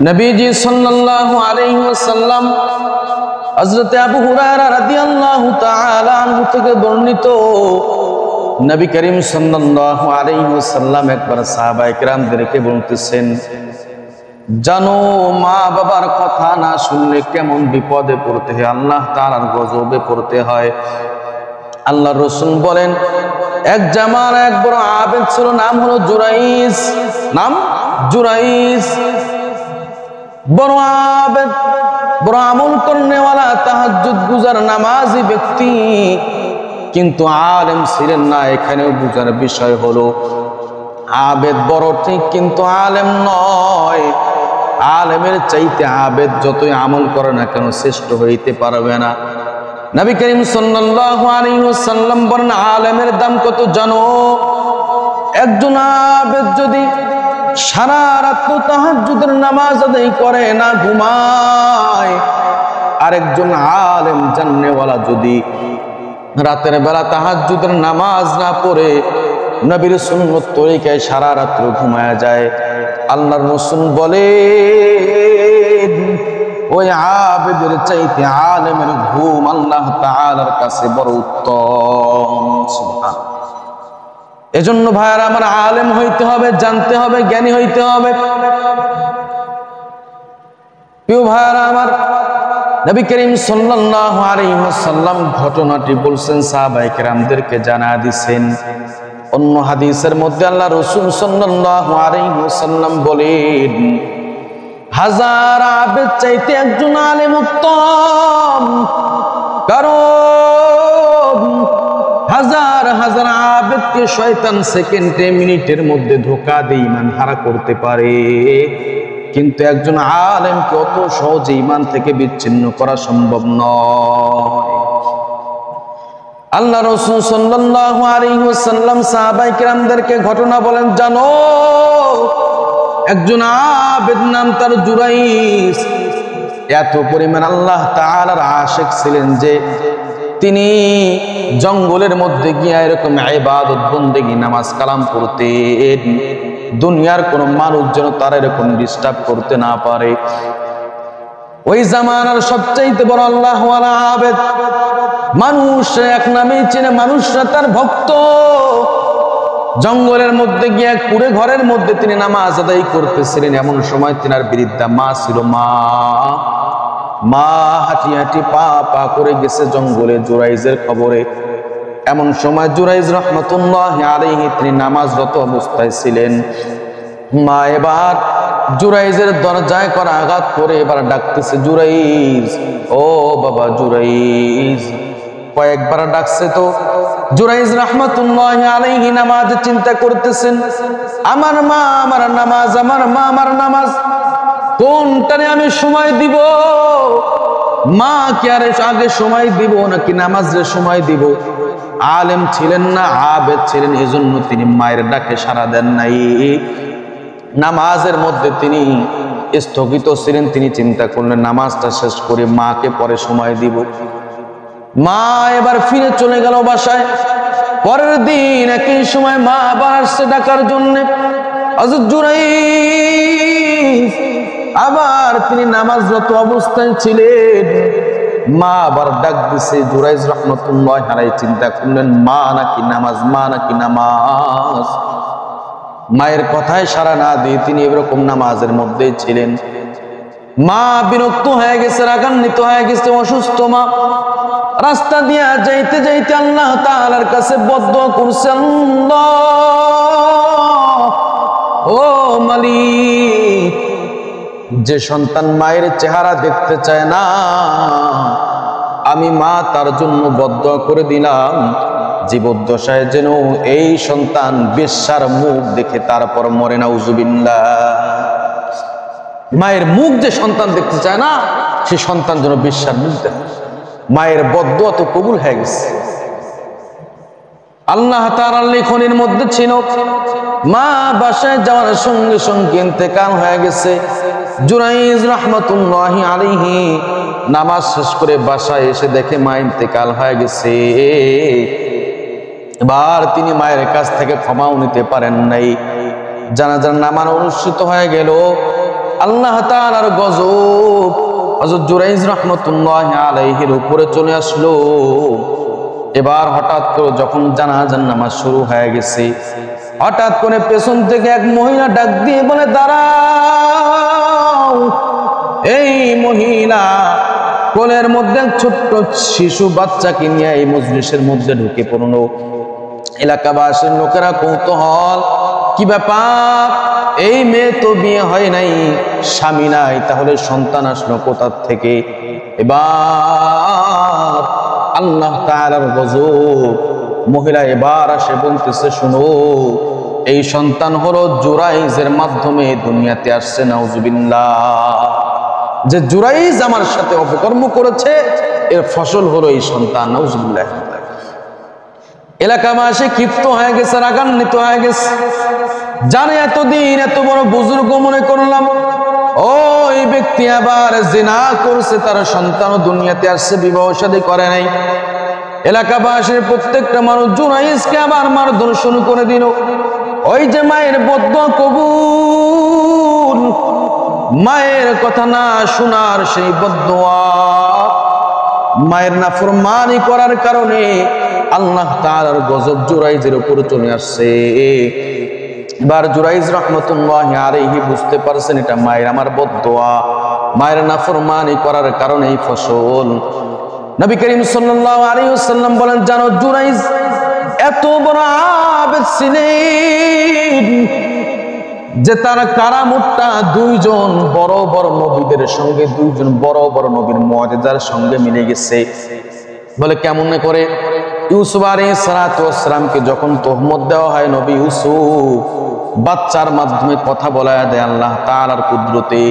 নবীজি সাল্লাল্লাহু আলাইহি ওয়াসাল্লাম হযরত আবু হুরায়রা রাদিয়াল্লাহু তাআলা আনহু থেকে বর্ণিত, নবী করিম সাল্লাল্লাহু আলাইহি ওয়াসাল্লাম একবার সাহাবায়ে কেরামদেরকে বলতেছেন, জানো মা বাবার কথা না শুনলে কেমন বিপদে পড়তে হয়, আল্লাহ তাআলার গজবে পড়তে হয়। আল্লাহর রাসূল বলেন, এক জামার এক বড় আবেদ ছিল, নাম হলো জুরাইজ। নাম জুরাইজ, বড় আবেদ, বড় আমল করনেওয়ালা, তাহাজ্জুদ গুজার নামাজি ব্যক্তি, কিন্তু আলেম ছিলেন না। এখানেও বুঝার বিষয় হলো আবেদ বড় ঠিক, কিন্তু আলেম নয়। আলেমের চাইতে আবেদ যতই আমল করে না কেন শ্রেষ্ঠ হইতে পারবে না। নবী করিম সাল্লাল্লাহু আলাইহি ওয়াসাল্লাম বলেন, আলেমের দাম কত জানো? একজন আবেদ যদি সারা রাত তাহাজ্জুদের নামাজ আদায় করে না ঘুমায়, আরেকজন আলেম জান্নেওয়ালা যদি রাতের বেলা তাহাজ্জুদের নামাজ না পড়ে নবীর সুন্নত তরিকায় সারা রাত্র ঘুমায়া যায়, আল্লাহর রাসূল বলে ওই আবেদের চাইতে আলেমের ঘুম আল্লাহ তাআলার কাছে বড় উত্তম। সুবহানাল্লাহ। এজন্য ভাইরা আমার, আলেম হইতে হবে, জানতে হবে, জ্ঞানী হইতে হবে। প্রিয় ভাইরা আমার, নবী করিম সাল্লাল্লাহু আলাইহি ওয়াসাল্লাম ঘটনাটি বলছেন, সাহাবায়ে কেরামদেরকে জানা দিয়েছেন। অন্য হাদিসের মধ্যে আল্লাহ রাসূল সাল্লাল্লাহু আলাইহি ওয়াসাল্লাম বলেন, হাজার আবেদ চাইতে একজন আলেম উত্তম। কারণ হাজার হাজার আবেদকে শয়তান সেকেন্ডে মিনিটের মধ্যে ধোঁকা দিয়ে ঈমান হারা করতে পারে, কিন্তু একজন আলেমকে অত সহজে ঈমান থেকে বিচ্ছিন্ন করা সম্ভব নয়। আল্লাহ রাসূল সাল্লাল্লাহু আলাইহি ওয়াসাল্লাম সাহাবায়ে কেরামদেরকে ঘটনা বলেন, জানো একজন আবেদ নাম তার জুরাইজ, এত পরিমাণ আল্লাহ তাআলার আশিক ছিলেন যে তিনি জঙ্গলের মধ্যে গিয়ে এরকম ইবাদত বন্দেগী নামাজ কালাম পড়তেন, দুনিয়ার কোন মানুষ যেন তার এরকম ডিস্টার্ব করতে না পারে। ওই জামানার সবচাইতে বড় আল্লাহওয়ালা আবেদ, মানুষ এক নামেই চেনে, মানুষরা তার ভক্ত। জঙ্গলের মধ্যে গিয়ে এক কুড়ে ঘরের মধ্যে তিনি নামাজ আদায় করতেছিলেন। এমন সময় তিনার বৃদ্ধা মা ছিল, মা হাঁটি হাঁটি পা পা করে গেছে জঙ্গলে জুরাইজের খবরে। এমন সময় জুরাইজ রাহমাতুল্লাহি আলাইহি তিনি নামাজরত অবস্থায় ছিলেন। মা এবার জুরাইজের দরজায় করা আঘাত করে এবার ডাকতেছে, জুরাইজ, ও বাবা জুরাইজ। কয়েকবার ডাকছে তো জুরাইজ রাহমাতুল্লাহি আলাইহি নামাজ চিন্তা করতেছেন, আমার মা আমার নামাজ, আমার মা আমার নামাজ, কোনটারে আমি সময় দিব? মা কি আর আগে সময় দিব নাকি নামাজের সময় দিব? আলেম ছিলেন না, আবেদ ছিলেন, এজন্য তিনি মায়ের ডাকে সাড়া দেন নাই। নামাজের মধ্যে তিনি স্থগিত ছিলেন। তিনি চিন্তা করলেন নামাজটা শেষ করে মাকে পরে সময় দিব। মা এবার ফিরে চলে গেল বাসায়। পরের দিন একই সময় মা আবার আসছে ডাকার জন্য। হযরত জুরাইজ আবার তিনি নামাজরত অবস্থায় ছিলেন। মা আবার ডাক দিছে। জুরাইজ রাহমাতুল্লাহি আলাইহি চিন্তা করলেন, মা নাকি নামাজ, মা নাকি নামাজ। মায়ের কথায় সাড়া না দিয়ে তিনি এরকম নামাজের মধ্যেই ছিলেন। মা বিরক্ত হয়ে গেছে, রাগান্বিত হয়ে গেছে, অসুস্থ মা। রাস্তা দিয়া যাইতে যাইতে আল্লাহ তাআলার কাছে বদদুয়া করছে, আল্লাহ ও মালিক, যে সন্তান মায়ের চেহারা দেখতে চায় না, আমি মা তার জন্য বদদুয়া করে দিলাম, জীবদ্দশায় যেন এই সন্তান বেশ্যার মুখ দেখে তারপর মরে, নাউজুবিল্লাহ। মায়ের মুখ যে সন্তান দেখতে চায় না, সে সন্তান যেন বেশ্যার মুখ দেখে। মায়ের বদদুয়া তো কবুল হয়ে গেছে। আল্লাহ তাআলার লেখনের মধ্যে ছিল, মা বাসায় যাওয়ার সঙ্গে সঙ্গে ইন্তেকাল হয়ে গেছে। জুরাইজ রাহমাতুল্লাহি আলাইহি নামাজ শেষ করে বাসায় এসে দেখে মা ইন্তেকাল হয়ে গেছে। এবার তিনি মায়ের কাছ থেকে ক্ষমাও নিতে পারেন নাই। জানাজার নামাজ অনুষ্ঠিত হয়ে গেল। আল্লাহ তাআলার গজব হযরত জুরাইজ রাহমাতুল্লাহি আলাইহির উপরে চলে আসলো। এবার হঠাৎ করে যখন জানাজার নামাজ শুরু হয়ে গেছে, হঠাৎ করে পেছন থেকে এক মহিলা ডাক দিয়ে বলে, দাঁড়াও। এই মহিলা কোলের মধ্যে ছোট্ট শিশু বাচ্চাকে নিয়ে এই মজলিসের মধ্যে ঢুকে পড়লো। এলাকাবাসীর লোকেরা কৌতূহল, কি ব্যাপার, এই মেয়ে তো বিয়ে হয় নাই, স্বামী নাই, তাহলে সন্তান আসলো কোথা থেকে? এবার আল্লাহ তাআলার গজব, মহিলা এবার আসে বলতেছে, শুনো, এই সন্তান হলো জুরাইজের মাধ্যমে দুনিয়াতে আসছে। নাউজুবিল্লাহ, যে জুরাইজ আমার সাথে অপকর্ম করেছে এর ফসল হলো এই সন্তান। নাউজুবিল্লাহ। এলাকাবাসী ক্ষিপ্ত হয়ে গেছে, রাগান্বিত হয়ে গেছে। জানে এতদিন এত বড় বুজুর্গ মনে করলাম, ওই ব্যক্তি আবার জিনা করছে, তার সন্তান দুনিয়াতে আসছে, বিবাহ শাদী করে নাই। এলাকাবাসীর প্রত্যেকটা মানুষ জুরাইজকে আবার মারধর শুরু করে দিল। ওই যে মায়ের বদদোয়া কবুল, মায়ের কথা না শোনার সেই বদদোয়া, মায়ের নাফরমানি করার কারণে আল্লাহ তাআলার গজব জুরাইজের উপর চলে আসছে। এবার জুরাইজ রাহমাতুল্লাহি আলাইহি বুঝতে পারছেন এটা মায়ের আমার বদদোয়া, মায়ের নাফরমানি করার কারণে এই ফসল। নবী করিম সাল্লাল্লাহু আলাইহি ওয়াসাল্লাম বলেন, জানো জুরাইজ এত বড় আবেদ ছিলেন যে তার কারামতটা দুইজন বড় বড় নবীদের সঙ্গে, দুইজন বড় বড় নবীর মুআজিজার সঙ্গে মিলে গেছে। বলে কেমন করে? ইউসুফ আলাইহিস সালাতু ওয়াস সালামকে যখন তোহমত দেওয়া হয়, নবী ইউসুফ বাচ্চার মাধ্যমে কথা বলায় দেয় আল্লাহ তাআলার কুদরতে।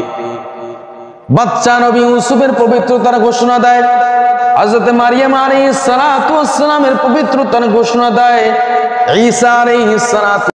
বাচ্চা নবী ইউসুফের পবিত্রতার ঘোষণা দেয়, হযরত মারিয়াম আলাইহিস সালাতু ওয়াস সালামের পবিত্রতার ঘোষণা দেয়, ঈসা আলাইহিস সালাতু